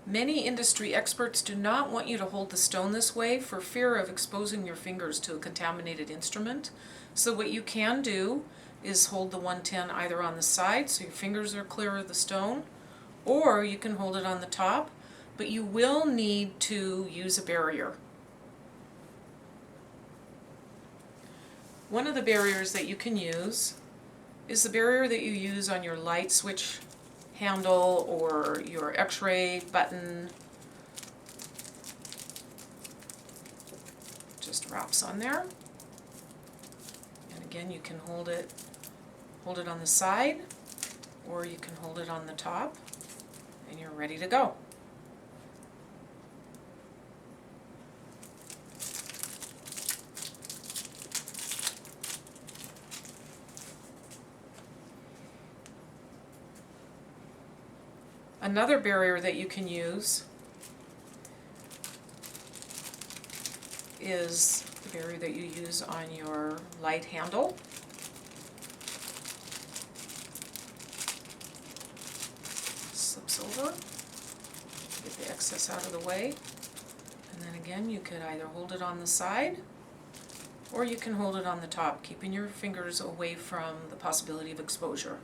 Many industry experts do not want you to hold the stone this way for fear of exposing your fingers to a contaminated instrument. So what you can do is hold the OneTen either on the side so your fingers are clear of the stone, or you can hold it on the top, but you will need to use a barrier. One of the barriers that you can use is the barrier that you use on your light switch handle or your X-ray button. Just wraps on there. And again, you can hold it on the side, or you can hold it on the top, and you're ready to go. Another barrier that you can use is the barrier that you use on your light handle. Slips over, get the excess out of the way, and then again you could either hold it on the side or you can hold it on the top, keeping your fingers away from the possibility of exposure.